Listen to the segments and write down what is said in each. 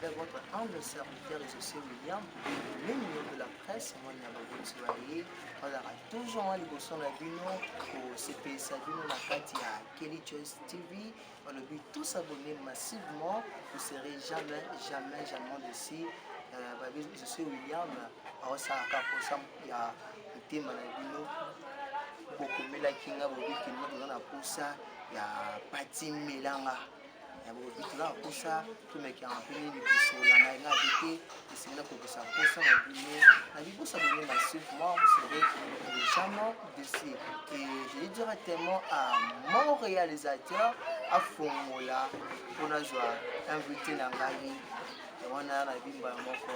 avec votre humble serviteur et aussi William, le milieu de la presse, moi, je toujours en liboso na bino au CPS bino na kati ya Kelly Choice TV. On le but tous abonner massivement. Vous ne serez jamais déçus. Je suis William. Alors ça a pour ça il y a le thème na bino. Beaucoup de kinga bobi kinga dans la poussa ya pati milanga. Ya bobi tula poussa tout mec qui a appelé du pousso la na ngabité c'est là pour que ça poussa na bino. Na bibo s'abonner massivement, vous serez jamais déçus. Et je dis directement à mon réalisateur à Fongola pour nous inviter dans Ngai. On a la bimba moko.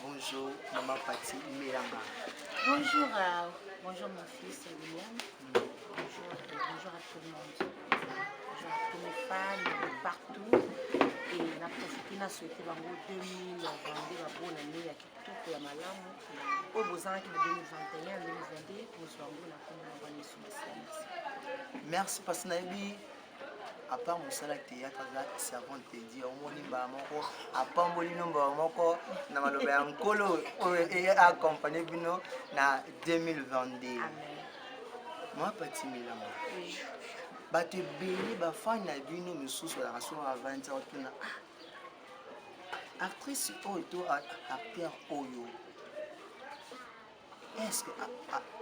Bonjour maman Pati Milanga. Bonjour, bonjour mon fils William. Bonjour à tout le monde. Bonjour à tous mes fans de partout. Et on a profité de souhaiter 2022 la bonne année à Kitoko ya Malamu. Au Bozan qui 2021 2022 nous sommes là pour nous merci parce que à part mon salaire théâtre là servant te dire au moni ba moko à part mboli nomba moko na maloba ya nkolo et accompagner bino na 2022. Amen. Moi Pati Milanga. Oui. Ba te béni ba fan na bino misusu la raison à 20 ans tuna. Actrice oyo acteur oyo. Est-ce que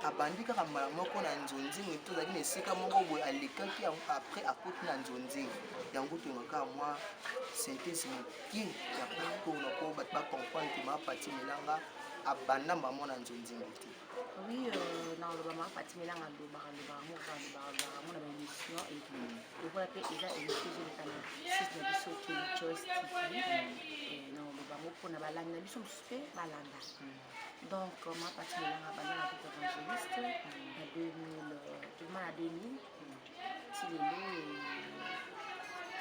abandi kaka mbala moko na nzonzingo tozali na esika moko boye alekaki après akoti na nzonzingo yango tongaka mwa synthèse mokie ya mpona po bato bacomprendre ke Mama Pati Milanga abanda mbamo na nzonzingo te. Oui, dans le moment, Pati Milanga alobaka mona baémission et lokola mpe eza émission ezoleka na site na biso Kelly Choice TV na olobango mpona balandi na biso mosusu mpe balanda. Donc, Mama Pati Milanga abanda na groupe évangéliste na 2000 ti lelo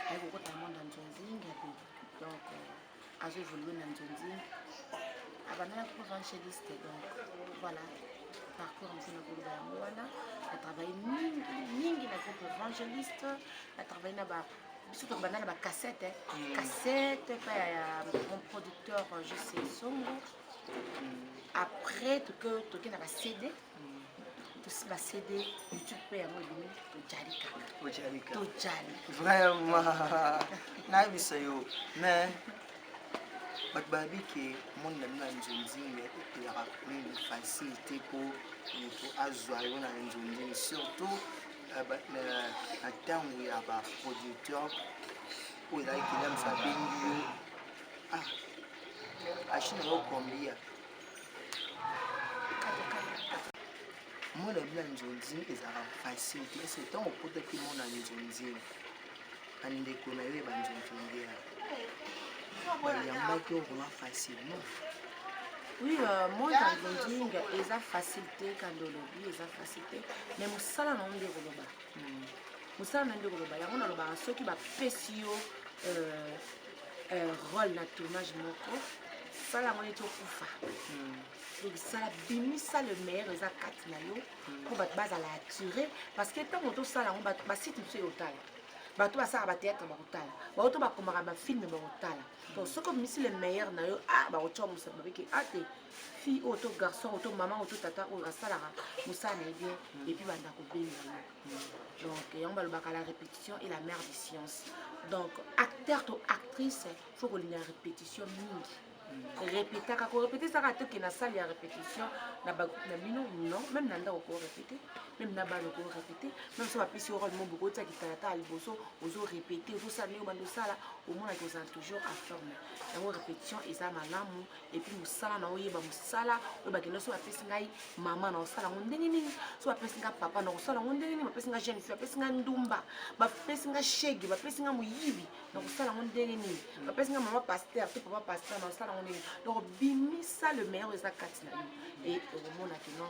ayekokota na monde ya nzonzingi donc azoévolue na nzonzingi abanda na groupe évangéliste. Donc voilà, parcours en train de a travaillé mingi na groupe évangéliste, a travaillé na ba surtout na ba cassette cassette mon producteur je sais Songo. Après que tu na ba CD tout ba CD YouTube pe ya mo bini to jalika to jali vraiment na bisa yo mais bato babi ke monde na bino ya nzonzingo eyaka nini facilité mpo moto azwa yo na nzonzingo surtout na ntango ya baproducteur oyo ezalaki kilamisa abengi yo achine yo kombia monde na bino ya nzonzingo ezalaka facilité ese ntango okotaki monde na nzonzingo bandeko na yo eba nzonzingo ya vraiment facilement. Oui, moi dans le ding, ils ont facilité quand on lobby, ils ont facilité. Mais mon salon on dit que mon salon on dit que il y a mon lobby ceux qui va pécio rôle na tournage moko. Ça là on est au kufa. Donc ça la bimi ça le meilleur ils ont quatre na yo pour battre base à la attirer parce que tant on ça là on va site monsieur hôtel. Bato basala ba théâtre ba kotala bato bakomaka ba film ba kotala donc ce comme ici le meilleur na yo ba otcha musa ba biki ate fille auto garçon auto maman auto tata o rasala musa na bien et puis banda ko benga donc on va le bac à la répétition et la mère des sciences donc acteur ou actrice faut qu'on ait une répétition mingi répéter quand répéter ça raté que na salle ya répétition na ba na bino non même na ndako ko répéter même na ba ko répéter même so ba pisi rôle mo beaucoup ça qui tata aliboso ozo répéter ozo ça ne bando sala au moins que ça toujours à former la répétition et ça malamu et puis musala na oyeba musala o ba kino so ba pisi ngai maman na osala ndenge nini so ba pisi nga papa na osala ndenge nini ba pisi nga jeune fille ba pisi nga ndumba ba pisi nga shege ba pisi nga muyibi na osala ndenge nini ba pisi nga maman pasteur to papa pasteur na osala donc bimi ça le meilleur de sa katina et au moment là que non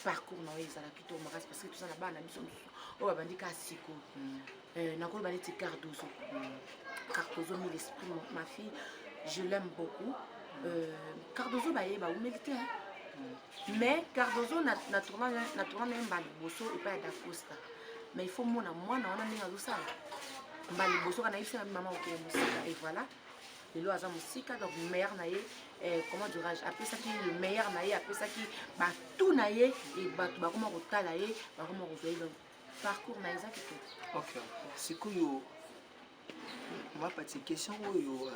parcours na ils ala kito makas parce que tout ça na bana biso o ba bandika siko na ko ba leti Cardozo mis l'esprit ma fille je l'aime beaucoup Cardozo ba yeba ou mérite mais Cardozo na tourna même ba liboso et pas da Costa mais il faut moi na on a ninga zo ça ba liboso kana ipsa maman ko musika et voilà lelo aza mosika donc meilleur na ye comment dirais-je apesaki le meilleur na ye apesaki bato na ye e bato bakoma kotala ye bakoma kozwa ye donc parcours na eza kitoko. Ok, sikoyo mapati question oyo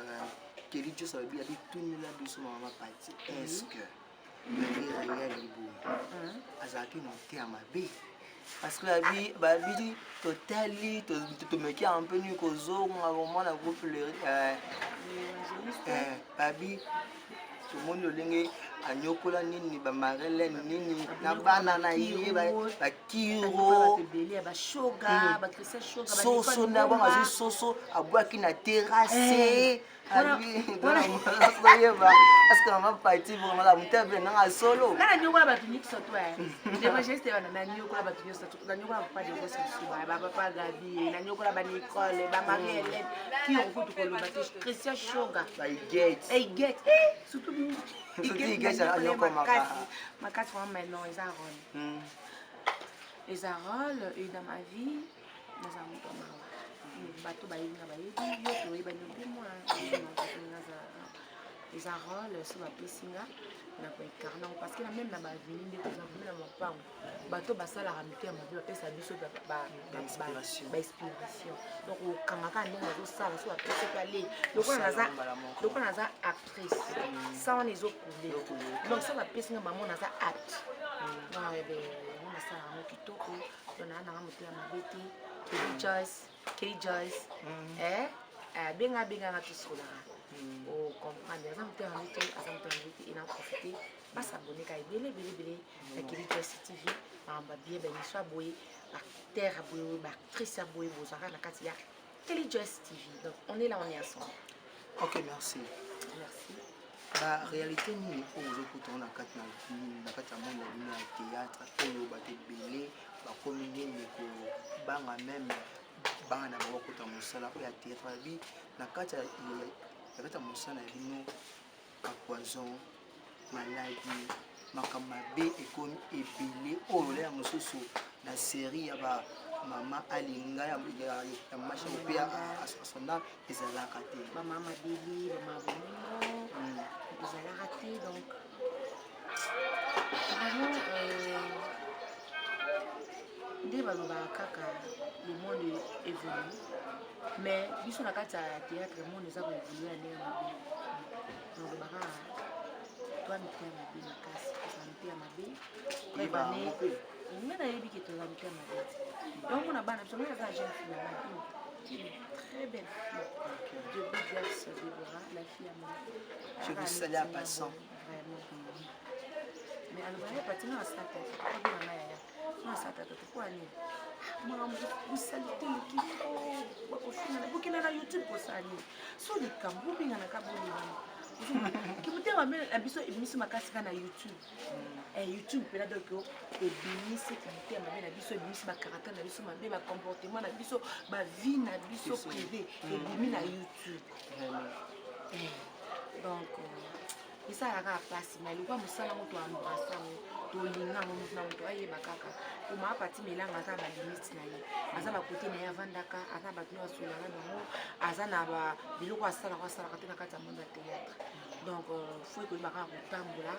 Kelly Joss abi tunela biso mama pati est-ce que réel liboye azalaki moteya mabe parce que babi totali tomeki un peu ni kozonga komona groupe babi tomoni lolenge anyokola nini bamarelene nini na bana na ye bakiro soso na bango azwi soso abwaki na terrasse oyeba parce que mama pati vraiment moteya mpe nanga solo nga nanyokola bato nyonso to demageste wana nanyokola bato nyonso nanyokola papa de gosi suba bapapa gabi nanyokola banicole bamarie helene kiro kutu koloba te christian shoga eiget surtout makasi vraiment maintenant eza rôle eza rôle et dans ma vie naza moto mawa bato bayebinga bayebi yo toyebani mpe mwa eza rôle so bapesinga na koincarne yango parce que même na baveni nde toza veni na mopango bato basalaka mito ya mabe bapesa biso bainspiration donc okangaka ndenge azosala so bapesi mpe ale lokola naza actrice sa wana ezokule donc so bapesinga mamo naza acte yango nasalaka yango kitoko to naa nanga moto ya mabe te Kelly Joyce benganga tosolaka comprendre aza moto ya mabe te aza moto ya mabe te ena profite basabone ka ebele ya Kelly Joyce TV makambo abie bamiso aboye baacteur aboye baactrice aboye bozwaka na kati ya Kelly Joyce TV donc on est là on est ensemble. Ok, merci. Réalité nini oyo ozokutana na kati ya monde ya bino ya théâtre oyo bato ebele bakomi nini kobanga meme banga na bango kota mosala oyo ya théâtre babi na kati ya mosala ya bino bapoison maladi makambo mabe ekomi ebele oyo olela mosusu na série ya bamama alinga ya masha mpe asonda ezalaka te bamama mabeli bamama bolingo ezalaka te donc vraiment nde balobaka kaka le monde évolue mais biso na kati ya théâtre le monde eza koévolue ya ndenge mabe balobaka toa mite ya mabe makasi kozala mite ya mabe koyebane nga nayebi ke tozala mite ya mabe donc mona bana biso nga aza jeune fille très belle fille de Bigas Deborah la fille à moi je vous salue à passant vraiment mais alobaya patinga asata abinanga yaya nasata toto kwa nini makambo kosalite lekito bakofingana bokenda na youtube kosala nini so likambo obinganaka bolingana kimutema mbe na biso ebimisi makasi kaka na youtube youtube mpena donc ebimisi kimute mabe na biso ebimisi bacaractère na biso mabe bacomportement na biso bavie na biso privé ebimi na youtube donc esalaka mpasi na elokwa mosala yango toambrasa yango tolinga yango motu na moto ayeba kaka omaa pati melanga aza balimite na ye aza bakote na ye avandaka aza bato nyo asolanga nango aza na biloko asalaka te na kati ya monde ya théâtre donc fo ekoyeba kaka kotambola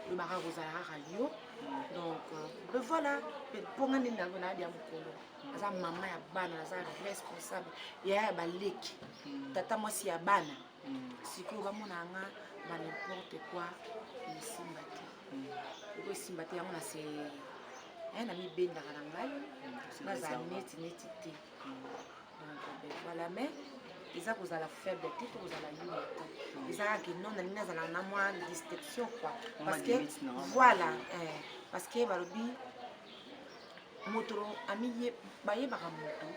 oyeba kaka kozala kaka yo donc voilà mponga nde nango nayebi ya mokolo aza mama ya bana aza responsable yaya ya baleki tata mwasi ya bana sikoyo bamonanga ba n'importe quoi esimba te oko esimba te yango na se na mibendaka na ngai nazala neti te donc voilà mais eza kozala faible te to kozala yule te eza kaka non nalingi nazala na mwa distinction quoi parce que voilà parce que balobi moto bayebaka moto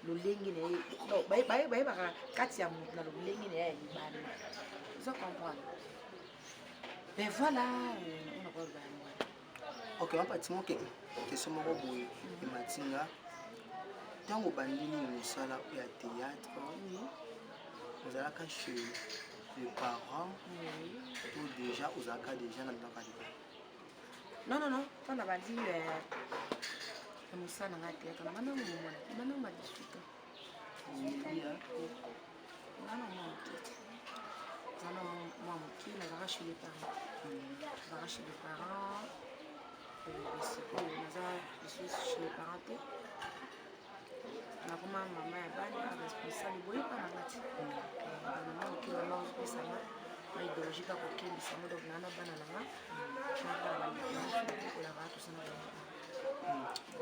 lolenge na ye bayebaka kati ya moto na lolenge na ye ya libanda oza comprendre mais voilà on a pas de ok mapatinga question moko boye ematinga ntango bandini mosala ya théâtre ozalaka chez les parents ou déjà ozalaka déjà na ndaka non mpona bandi mosala nanga théâtre na mandango momona mandango ma 18 ans Non, non, moi, qui n'a chez les parents. N'a chez les parents. Je suis chez les parents. Na kuma mama ya bana responsable boye pa na ngati. Maman qui m'a mangé pour ça. Ma idéologie ka kokembisa mo donc nana bana nanga.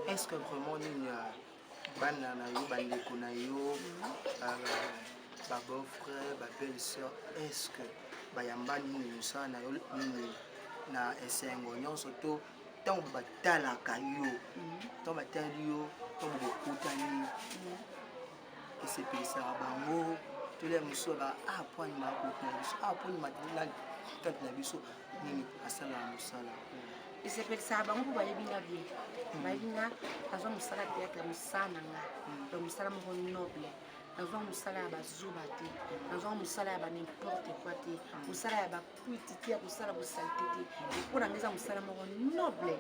Est-ce que vraiment il y a bana na yo bandeko na yo ba beau frère ba belle sœur est-ce que bayamba nini ça na yo nini na esengo nyonso to tant batalaka yo tant batali yo tant bokutani esepelisaka bango tole mosusu ba point makokuna biso point matela kati na biso nini asala mosala esepelisaka bango mpo bayebi nga bien bayebi nga nazwa mosala théâtre mosala na nga donc mosala moko noble nazwa mosala ya bazoba te nazwa mosala ya banimporte quoi te mosala ya bakwiti te ya kosala bosalite te mpo na nga eza mosala moko noble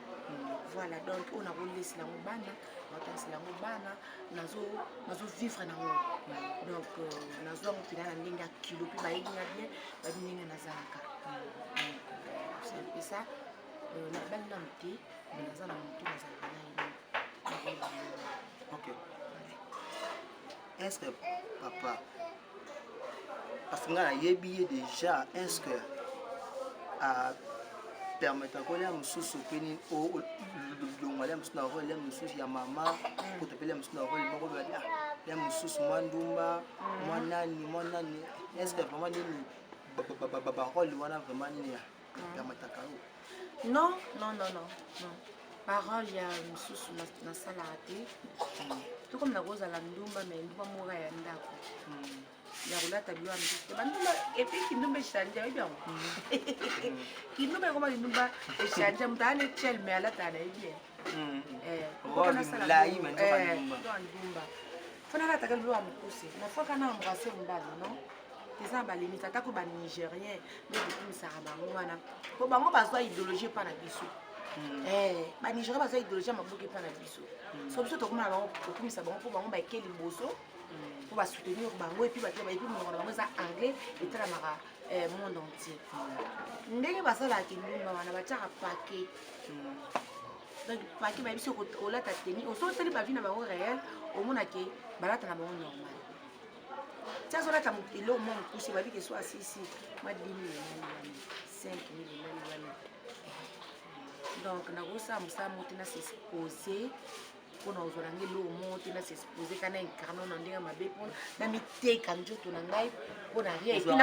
voilà donc oyo nakolesela yango bana nakotangisela yango bana nazovivre nango donc nazwa yango mpena na ndenge ya kilo mpe bayebi nga bien bayebi ndenge nazalaka c'est un peu ça nabali nanu te naza na motu nazalaka na ye. Ok. Est-ce que papa parce que nga nayebi ye déjà est-ce que permettre kolia mosusu peni longwalia mosusu na role mosusu ya mama kotopelia mosusu na role moko balia ya mosusu mwa ndumba mwa nani est-ce que vraiment nini barole wana vraiment nini ya permetaka yo? Non. Parole ya mosusu nasalaka te to comme nakozala ndumba me ndumba moko ya ndako ya kolata bilo ya mosusu te bandumba epuis kindumba echange oyebi yango kindumba ekoma kindumba echange moto aya netiel me alataka na ye bien ndumba fona alataka bilo ya mokuse nafoka na embrase mbala non eza balimite atako banigérien nde kokumisaka bango wana po bango bazwa idéologie epa na biso banigérien bazwa idéologie ya maboke epa na biso so biso tokomona bango kokumisa bango mpo bango baeke liboso mpo basoutenir bango epuis monoko na bango eza anglais etalamaka monde entier ndenge basalaka kindumba wana batiaka pake donc pake bayebi olata teni osoteli bavi na bango réel omonake balata na bango normal tia azolata eloko mwa mokuse babike so asisi mwa 10 000 5 000 donc nakosala mosala mo te na s'expose mpona ozwala nge eloko mo te na s'expose kana incarno na ndenge mabe mpona na miteka nzoto na ngai mpona rien epuis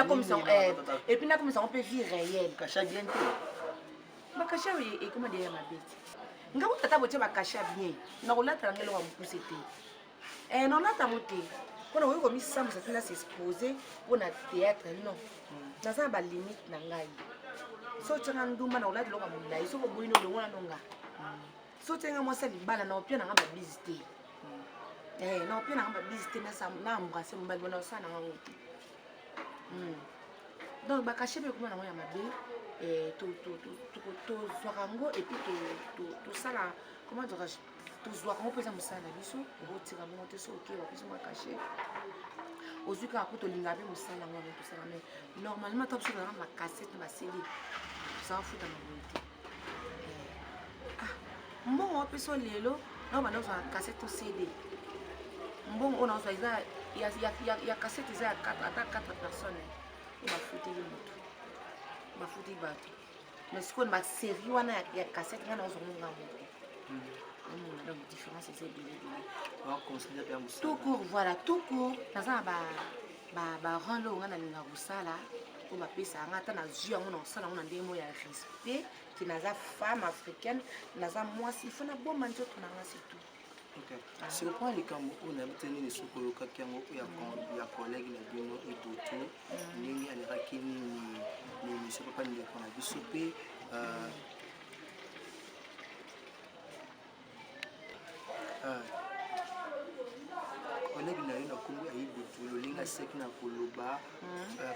nakomisango mpe vie réelle kasha bien te bakasha ekoma deya mabe te nga kotata botie bakasha bien nakolatala nge eloko ya mokuse te nolata mo te mpona oyi komisambwisa te na s'expose mpona théâtre non naza na balimite na ngai so tianga ndumba na kolata eloko ya molai soko boyi na olongo na nonga so tianga mwasi ya libala na opia nanga babisi te na opia nanga babisi te na embrase mobali bona osala nanga ngo te donc bakashe mpe ekoma nango ya mabe tozwaka yango epuis tosala comment dirais-je tozwaka yango mpo eza mosala na biso okotika bongo te so oke bapesi mwa kashe ozwi kaka po tolingaka mpe mosala yango yango tosala me normalement ta biso tozalaka bakasete na baseli tozala futa na boye te mbongo wapeso lelo na banda ozwa kasete to cd mbongo oyo naozwa eza ya kasete eza ata 4 personnes oyo bafuteli motu bafuti bato mais sikoyo basérie wana ya kasete nga naozwa monga moko donc différence eza ebele tout court voilà tout court naza na barole oyo nga nalinga kosala po bapesa nga ata nazwi yango na kosala yango na ndenge mo ya respect ke naza femme africaine naza mwasi ifo nabomba nzoto na nga surtout. Sur le point likambo oyo nayebi nini soki oyokaki yango ya collègue na bino edoto ndenge alekaki nini l'émission papa ndeko na biso mpe collègue na yo na kombo ayebi lolinga aseki na koloba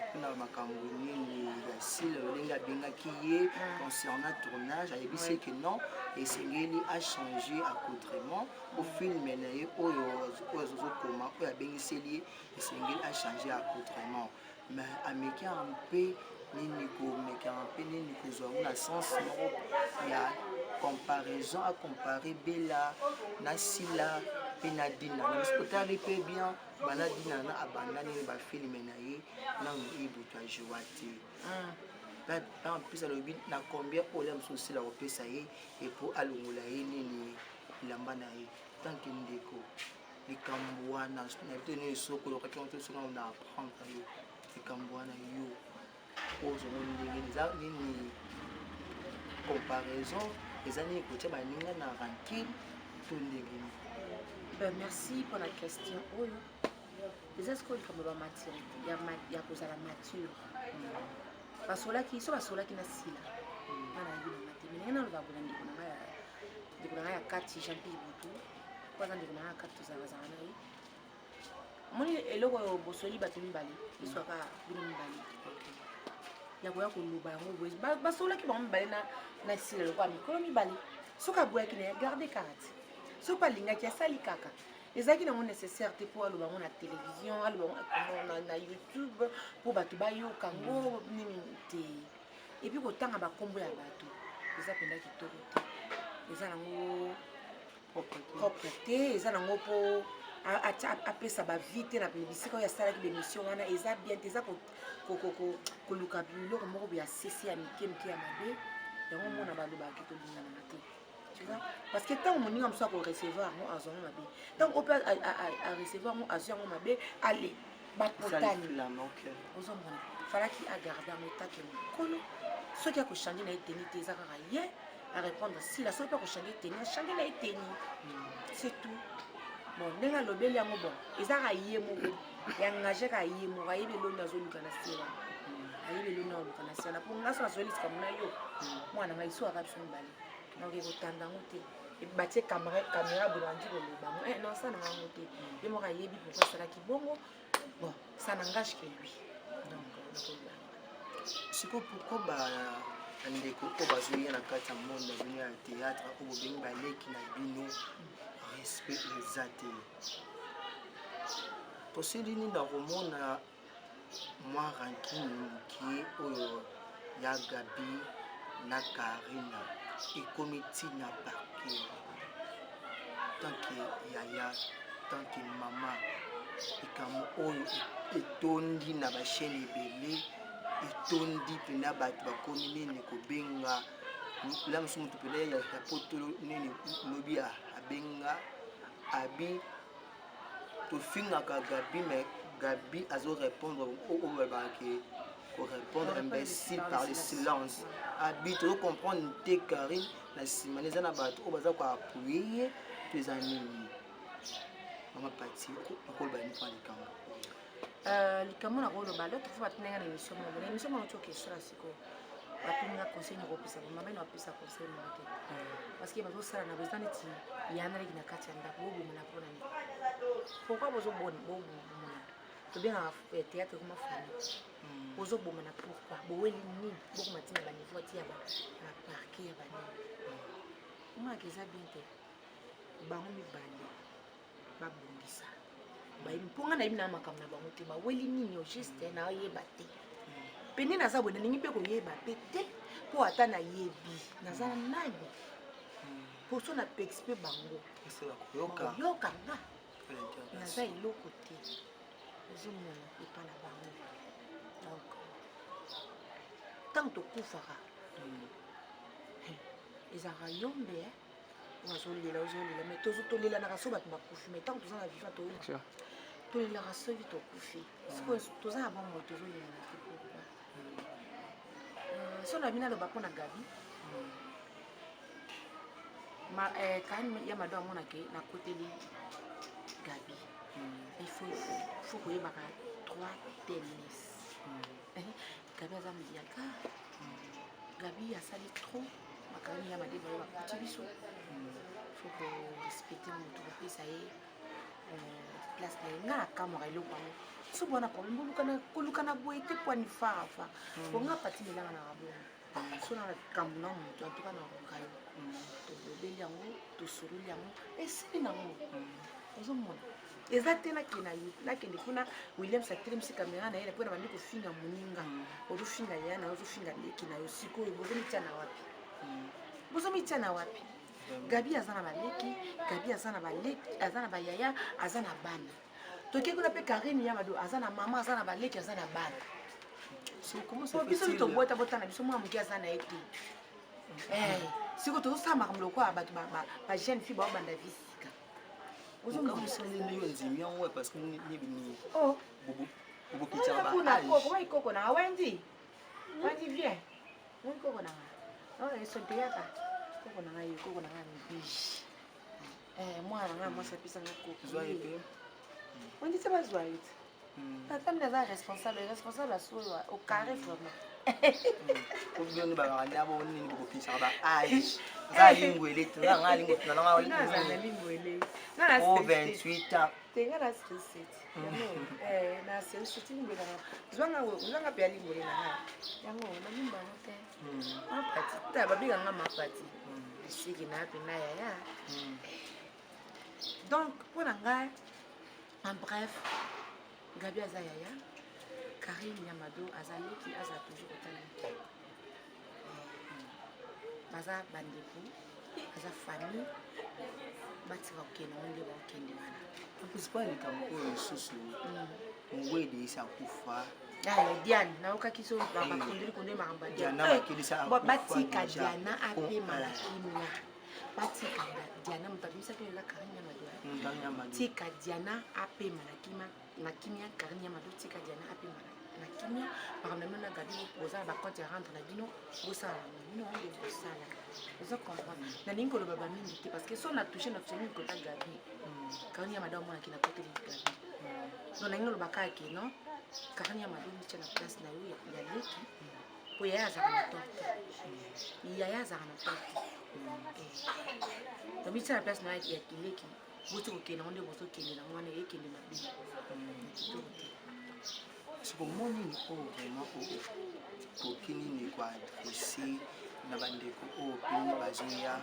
mpona makambo nini ya sile ndenge abengaki ye concernant tournage ayebisi que non esengeli achange accoutrement po filme na ye oyo azozokoma oyo abengiseli ye esengeli achange accoutrement mais amekaka mpe nini komekaka mpe nini kozwa ngo na sens moko ya comparaison acompare Bella na Sila mpe na Dina naosipotali mpe bien bana Dina na abandani bafilme na ye nano ebutu ajoa te mpesa alobi na combien olia mosusu osila kopesa ye epo alongola ye nini bilamba na ye tanke ndeko likambo wana nayebite nini soko lokaki soka na apprendre yo likambo wana yo ozongo ndenge eza nini comparaison eza nini kotia baninga na rancune to ndenge nini. Merci pour la question. Oyo eza sikoyo likambo ya maturité ya kozala mature basolaki so basolaki na Sila wana yebi na mate ndenge naloba bona ndeko na ngai ya kati Jean-Pierre Butu kwanza ndeko na ngai ya kati tozalazala na ye moni eloko oyo bosoli bato mibale eswaka bino mibale ya koya koloba yango boye basolaki bango mibale na Sila lokola mikolo mibale soki aboyaki na ya garde karate soki alingaki asali kaka ezalaki nango nécessaire te mpo aloba ngo na télévision aloba ngo na YouTube mpo bato bayoka ngo nini te epuis kotanga bakombo ya bato eza mpenza kitoko te eza nango propre te eza nango mpo apesa bavie te na bisika oyo asalaki bémission wana eza bien te eza koluka biloko moko boye asesi ya mike ya mabe yango mona balobaki tolinganana te parce que tant moninga mosusu akorecevoir ngo azwango mabe donc ope arecevoir ngo azwi yango mabe ale bakotani ozomona falaki agarde yango take mokolo soki akochange na ye teni te eza kaka ye arépondre Sila soki akochange teni achange na ye teni c'est tout bon ndenge alobeli yango bon eza kaka ye moko yangage kaka ye moko ayebi eloni azoluka na Sila ayebi eloni azoluka na Sila mpo ngaso nazoyelisika mona yo mwana ngai so aka biso mibale donc ekotanda yango te batie caméra bolandi koloba ngo non ça nanga yango te ye moko ayebi pourquoi asalaki bongo bon ça n'engage que lui donc nakoloba sikoyo pourquoi bandeko oyo bazoya na kati ya monde na bino ya théâtre oyo bobengi baleki na bino respect eza te tosili nini na komona mwa rankine mokie oyo ya Gabi na Karina ekomi ntina parke tanke yaya tanke mama likambo oyo etondi na bachaine ebele etondi mpena bato bakomi nini kobenga la mosusu moto mpena ya potolo nini lobi abenga abi tofingaka Gabi mais Gabi azorépondre oyo babaki répondre imbécile par le silence abi tozocomprendre te Karine na nsima eza na bato oyo baza koapuye ye to eza nini mama pati okoloba nini mpo likambo likambo na koloba loki fo batinanga na émission moko na émission moko tioka esala sikoyo batinga conseil na kopesa mama ina bapesa conseil moko te parce que bazosala na boza neti yanaleki na kati ya ndako bobomona mpona nini pourquoi bozobomona tobengaka théâtre koma famille bozobomana pourquoi boweli nini bokoma ntina baniveau ti ya baparke ya banini omaka eza bien te bango mibale babongisa mponga nayebi na makambo na bango te baweli nini o juste naoyeba te pene naza boye nalingi mpe koyeba mpe te mpo ata nayebi naza nani poso na pexi mpe bango yoka nga naza eloko te ezomona epa na bango donc ntango tokufaka ezalaka yombe ozolela mais tolelanaka so bato bakufi mais ntango toza na vivant tolelaka soki tokufi sikoyo toza na bango tozolelana te pourkui so na bino aloba mpo na Gabi kani ya mado amonake nakoteli Gabi il faut koyebaka 3 TNS Gabi aza mediaka Gabi asali trop makambo ya madeba oyo bakuti biso faut korespecte moto kopesa ye place na ye nga nakamwaka eloko yango so bona problème kolukana boye te po anifara fa bonga pati milanga na rabongo so na kambu na moto en tout cas na rokayo tolobeli yango tosololi yango esili nango ozomona eza te nakende kuna Williams atelemisi kamera na ye mpona bandi kofinga moninga ozofinga ya na ozofinga leki na yo sikoyo bozomitia na wapi Gabi aza na baleki Gabi aza na bayaya aza na bana toke kuna pe Karine Yamado aza na mama aza na baleki aza na bana biso tobota botana biso mwa moke aza na ye te siko tozosala makambo lokola bato bajeune fille baobanda visika ikoko nanga wendi bien ikoko nanga esoteyaka koko nanga yo koko nanga mibiji mwana nanga mwasi apisanga koko wendi te bazwa ye te Natame naza responsable asoyo au carré vraiment. Obioni ba ndabo nini bokopisa ba age. Za lingwele tuna nga lingo tuna nga wali. Na lingwele. Na 28 ans. Tenga na stress. Na stress lingwele na. Zwanga pe lingwele na. Yango na limba mote. Mapati. Ta babiga nga mapati. Siki na pe na ya. Donc pour nga en bref Gabi aza yaya, Karine Yamado aza leki aza toujours otala. Baza bandeko, aza famille, batika okende onde ba okende wana. Principal likambo susu. Ngwede isa kufa. Diane, na okaki so ba kondeli makamba Diane. Batika Diana ape malakimia. Batika Diana mutabisa ke la Karine Yamado. Tika Diana ape malakimia Karine Yamado tika Diana ape malakimia par même na Gabi boza ba compte rendre na bino bosala bino on de bosala vous comprendre na ningo lo baba mingi te parce que si on a touché notre famille côté Gabi Karine Yamado moi qui na côté de Gabi donc ningo lo baka ki non Karine Yamado ni tena place na yo ya leki po ya za na torte ya za na torte donc mi tena place na ya leki boto kokende onde boto kende na mwana ekende na bino sikomoni ni vraiment kokini ni kwa adresse na bandeko pini bazoya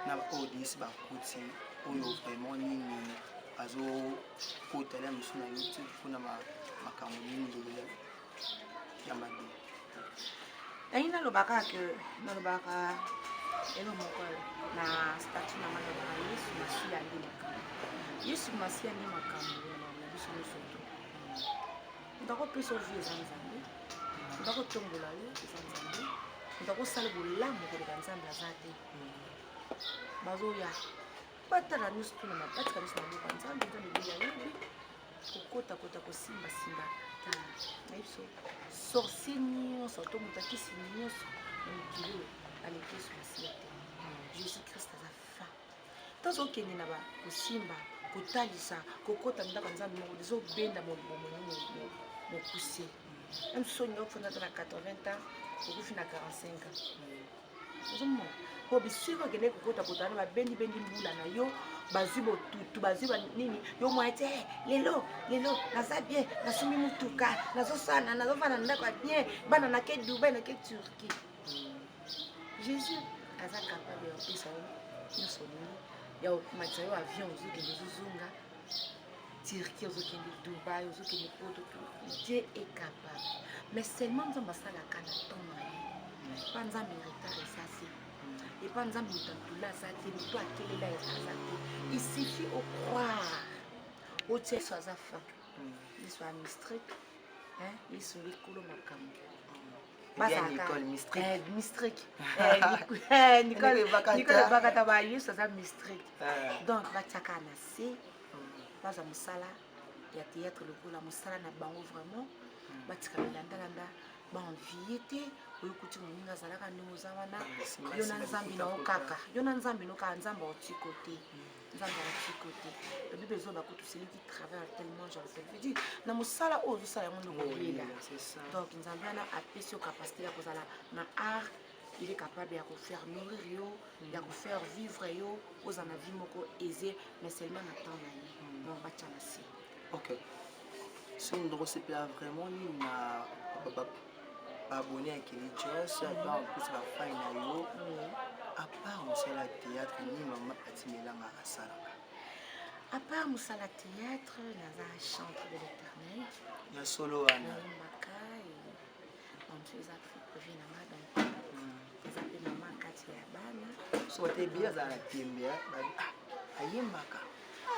na audience bakuti oyo vraiment nini azokotela misu na YouTube mpona makambo nini ya madi aina lobaka elo moko na statut na mwana ba Yesu masi andi makambo na biso soto ndako peso vie zanzambe ndako tombola yo zanzambe ndako sala bolamu ko de nzambe azate bazoya batala nyusu tuna mabatika biso na boka nzambe nzambe biya yebi kokota kosimba ta na biso sorcier nyonso to mutakisi nyonso mukilo alekesu masiate Jésus Christ aza fa tazo kende na ba kosimba kotalisa kokota ndaka nzambe moko dezobenda mobomo mokuse même soki okufanda na 80 ans okufi na 45 ans ozomona po bisiko okende kokota na babendi mbula na yo bazwi botutu bazwi banini yo mwa te lelo naza bien nasombi mutuka nazosana nazofana ndako ya bien bana nake Dubai nake Turquie Jésus aza capable ya kopesa yo nyonso nini ya komatisa yo avion ozokende ozozonga Turquie ozokende Dubai ozokende poto Dieu est capable mais seulement nzambe asalaka na temps na ye pa nzambe retard esasi et pas nzambe mutantula asa te moto akelela aza te il suffit au croire otie so aza fa liso ya mistrik liso likolo makambo Nicole Bakata ba Yesu aza mistrik donc batiaka na se baza mosala ya théâtre lokola mosala na bango vraiment batika landa baenvie te oyokuti moninga azalaka ndenge oza wana yo na nzambe na okaka yo na nzambe nokaa nzambe oti kote nzambe oti kote la Bible ezoba kutu celui qui travaille tellement genre ça veut dire na mosala oyo ozosala yango ndokolela donc nzambe wana apesi yo capacité ya kozala na art il est capable ya kofaire nourrir yo ya kofaire vivre yo oza na vie moko aisée mais seulement na temps na ye donc batia na se ok Si on doit se faire vraiment, il m'a abonné à Kelly Joss, en plus la fin à part le théâtre, ni maman Patimela à Salanga. À part Moussala théâtre, naza chantre de l'éternel. Il y a solo Anna. Mbaka et on fait Afrique revient à ma donc les appels maman Katia Bana. So tu es bien dans la tembe, aïe Mbaka.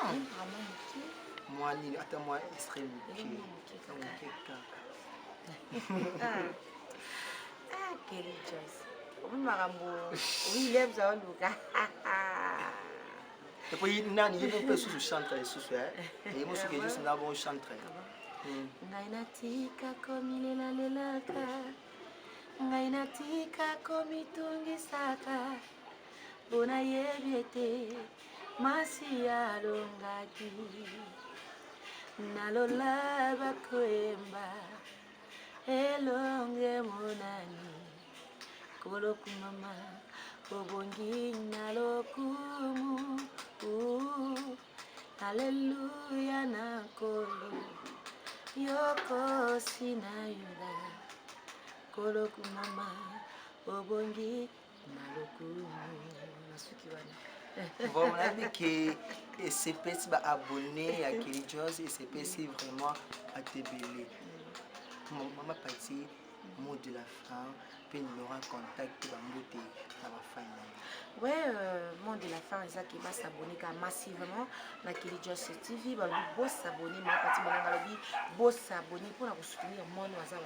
Vraiment muké. Moi ni attends moi extrême muké. Ah Kelly Joyce. On marambo. Oui, il aime ça Luka. Et puis nani il peut sous chanter sous et moi ce que juste là bon chanter. Ngaina tika komilela lelaka. Ngaina tika komitungisaka. Bona yebiete masi alongaki. Nalola bakoemba elonge monani. Koloku mama obongi nalokumu. Hallelujah na kolo yoko sinayuda koloku mama obongi nalokumu nasuki wana. Bon, on a dit que CPC va abonner à Kelly Joss et CPC vraiment à TBL. Maman partie mot de la fin, puis nous aura contact pour monter à la fin. Ouais, monde de la fin, ils va s'abonner massivement à Kelly Joss TV. Bah, beau s'abonner, ma partie malanga beau s'abonner pour la soutenir mon oiseau.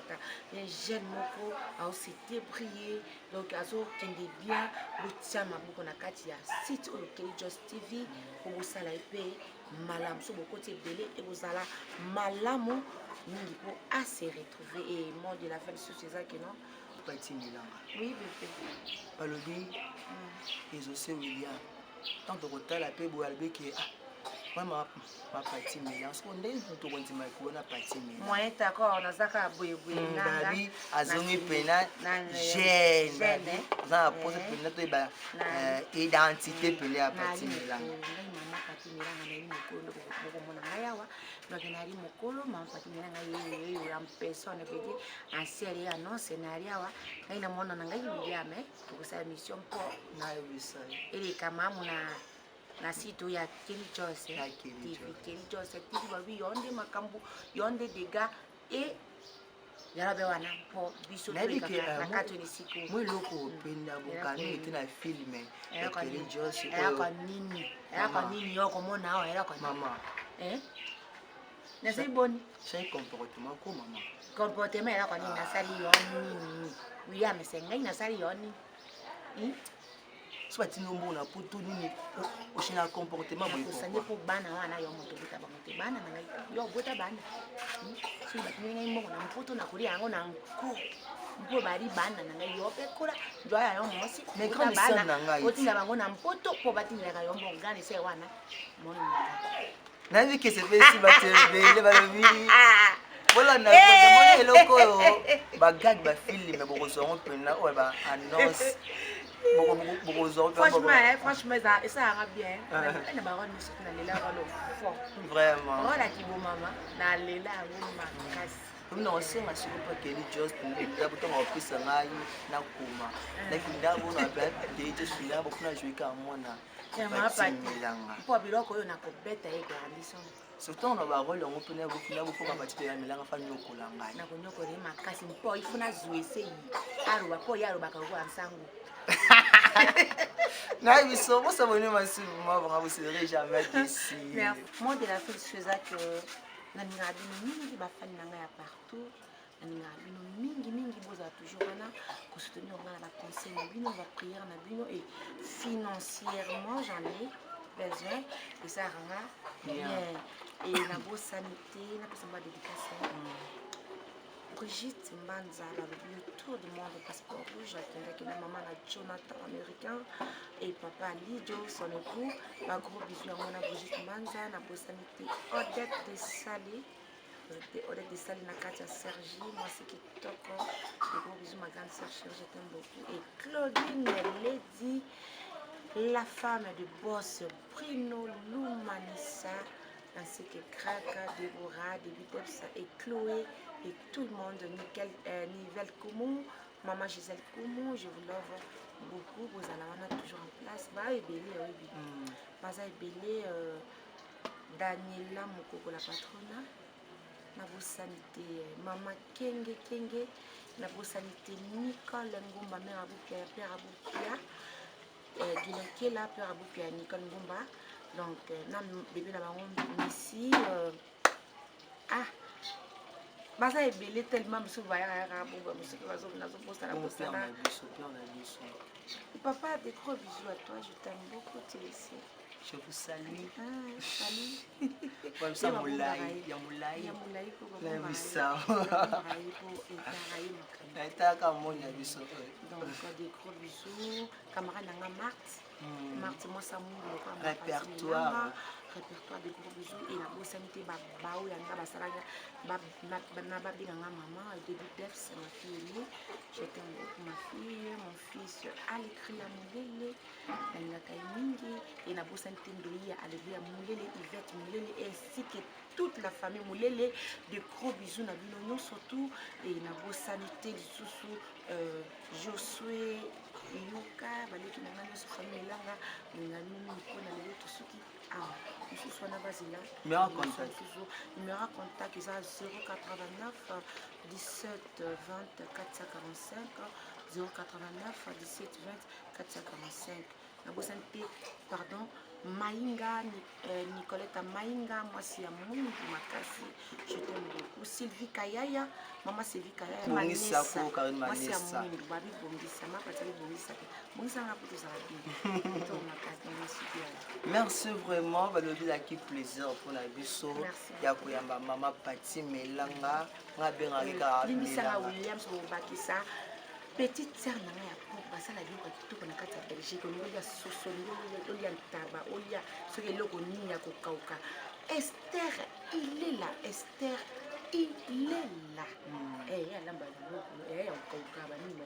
Les jeunes moko a aussi débrouillé, donc azo kende bien, le tient ma boucle na katia site au Kelly Joss TV pour vous ça la épée malam sur beaucoup de belé et vous allez malamo mingi pour assez retrouver et monde de la fin sur ces actes non. Oui, bébé. Balobi, ils aussi William. Tant de retard la paix, Boalbe qui moi ma partie mélange. On est pour tout ma couronne partie mélange. Moi, d'accord, on a zaka boué Babi, azongi pena jeune. Na pose pena to ba identité pena à partie mélange. Maman partie mélange na ni mokolo boko mona ngayawa. Donc na ri mokolo maman partie mélange ye en personne veut dire en série annonce na ri awa. Ngai na mona ngai William pour sa mission pour na wisa. Ele kama muna na site ya Kelly Joss TV. Kelly Joss TV babi yonde makambu yonde dega et yarabe wana po biso to na katoni siku moi loko penda bokani était na film Kelly Joss era kwa nini yoko mona awa era kwa mama na sai boni c'est comportement ko mama comportement era kwa nini na sali yoni William sengai na sali yoni soit tu nous na poto nini au china comportement bon ça pour bana wana yo moto buta ba moto bana na yo buta bana si ba nini mo na poto na kuri yango na nko mpo bari bana na yo pe kula ndo ya yo mosi mais quand ça na ngai otinda bango na poto po batinda ka yo mbongani se wana moni na vi que c'est fait si ba tebe ba vi voilà na ko eloko ba gag ba film boko so on pena o ba annonce franchement, ça ira bien. Vraiment. Voilà qui vous maman, na lela vous casse. Non, c'est ma super pas Kelly Joss, d'abord on a pris ça là, na kuma. Na kindabo na ba de suis là pour na jouer comme moi na. Ma pas pour biloko yo na ko beta e grandissant. Surtout on a rôle on peut na beaucoup ba matite ya milanga fa nyoko la ngai. Na ko nyoko re makasi mpo ifuna zuwe sei. Aro ba po yaro ba ka ko ansangu. Non, ils sont bons, ça va nous massivement, vraiment, vous serez jamais déçus. Moi, de la fête, c'est ça que nous avons mingi bafani nanga partout. Nous avons mingi boza toujours là pour soutenir la conseil na bino, la prière na bino et financièrement j'en ai besoin et ça rend bien et la bonne sanité, na pas dédicace. Brigitte Mbanza, le tour du monde au passeport rouge, qui est maman de Jonathan américain et papa Lidio, son époux. Un gros bisou à mon Brigitte Mbanza, la sanité Odette Desalé. Odette Desalé, na Katia Sergi, moi c'est qui toque. Un gros bisou ma grande sœur chérie, je t'aime beaucoup. Et Claudine Lady, la femme du boss Bruno Loumanissa. ainsi que Kraka, Déborah, Debiteps et Chloé et tout le monde, Nivelle Koumou, Maman Gisèle Koumou, je vous love beaucoup. Vous allez toujours en place. Bah, et Bélé, oui. Baza et Bélé, Daniela Mokoko, la patronne. Na vos sanité, Maman Kenge, na vos sanité, Nicole Ngomba, mère Aboukia, père Aboukia, Guinakela, père Aboukia, Nicole Ngomba. Donc, na bébé na bango ici. Ah, baza et Bélé tellement, monsieur Vaya, monsieur Vazo, Nazo Posta, la Posta. Papa, des gros bisous à toi, je t'aime beaucoup, tu le sais. Je vous salue. Salut. Comme ça, Moulay. Il y a Moulay. Donc, des gros bisous. Camarade Nanga Marthe. Marthe, moi, ça m'a répertoire. Répertoire, des gros bisous. Et la bonne sanité, Bao, Yanga, Basaraga, Nababi, Nanga Maman, Début Def, c'est ma fille aînée. Je t'aime beaucoup, ma fille. Mon fils, à l'écrit, à Moulele. Et la bonne sanité, Ndoïa, à l'écrit, à Moulele, Yvette, Moulele, ainsi que toute la famille Moulele. De gros bisous, Nabino, surtout. Et la bonne sanité, Soussou, Josué, Yuka, Baleki, Nanga, famille Langa, Nanga, Nanga, tout ce qui. Ah, je suis na basila. Numéro contact est à 089 17 20 445 089 17 20 445. La bonne santé, pardon, Maïnga, Nicoletta Maïnga, moi c'est à mon Makasi, je t'aime beaucoup. Sylvie Kayaya, maman Sylvie Kayaya, Manessa, moi c'est à mon Babi Bongissa, ma patrie Bongissa, Bongissa n'a pas tout ça. Merci vraiment, Balobi a qui plaisir pour la biso. Yakoyamba maman Pati Melanga, nga benga rika Melanga. Williams Obakisa, petite sœur nana ya pop basala biloko kitoko na kati ya Belgique, olia soso, olia ntaba, olia soki eloko nini ya kokauka. Esther, il est là. Esther, il est là. Eh, alamba biloko, ya kokauka banini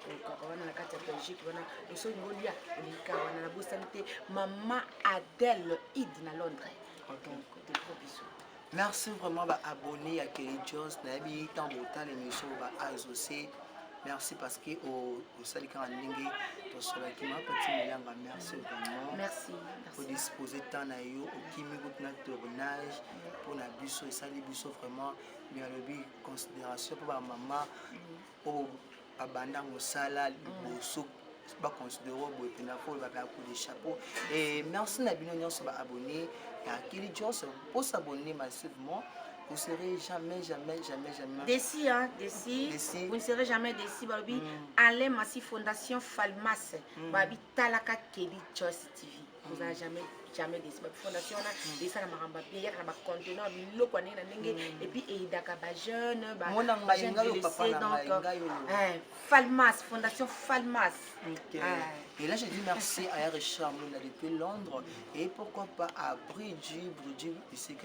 kokauka wana na kati ya Belgique wana. Soki ngolia olika wana na bosanité. Maman Adèle Id na Londres. Donc des gros bisous. Merci vraiment d'abonner à Kelly Jones. Nabi tant botal l'émission va associer. Merci parce que au Salika Ndingi, au Solaki ma petit Melanga, merci vraiment. Merci. Pour disposer de temps à yo, au Kimi Goutna tournage, pour la busso et ça, les busso vraiment, mais à l'objet considération pour ma maman, pour Abanda Moussala, Bosso, pas considéré pour la fois, il va faire un coup de chapeau. Et merci Nabino sur abonné à Kelly Jones pour s'abonner massivement. Vous ne serez jamais déçus, hein, déçus. Vous ne serez jamais déçus. Allez, Massi Fondation Falmas, Babi Talaka Kelly Jones TV. Vous n'allez jamais déçus. Fondation là, et ça, la maramba bien, la contenant, le connaît la nengue, et puis et d'akaba jeune, jeune blessé, donc Falmas, Fondation Falmas. Et là, je dis merci à Richard Mouna depuis Londres et pourquoi pas à Bridgie ici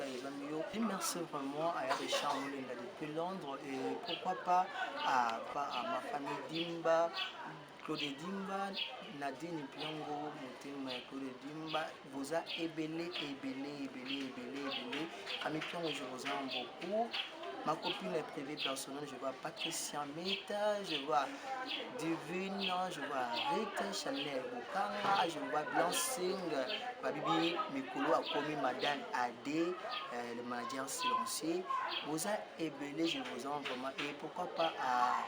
et merci vraiment à Richard Mouna depuis Londres et pourquoi pas à ma famille Dimba, Claude Dimba, Nadine Piango, Moutima Claude Dimba, vous a ébélé. Ami Piango, je vous aime beaucoup. Ma copine est privée personnelle, je vois Patricia Meta, je vois Divine, je vois Rita Chanel Bukanga, je vois Blancing, Babibi Mikolo a commis Madame Adé, le manager silencieux. Vous êtes ébélé, je vous en vraiment. Et pourquoi pas à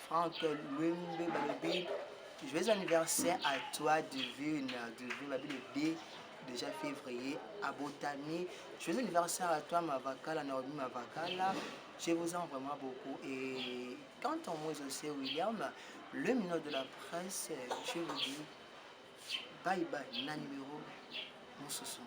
Franck Lumbe Babibi. Joyeux anniversaire à toi, Divine, Babibi le 2 déjà février à Botany. Joyeux anniversaire à toi, Mavakala, Naomi Mavakala. Je vous en vraiment beaucoup. Et quant à moi aussi, William, le minute de la presse, je vous dis bye bye, na numéro, mon sousou.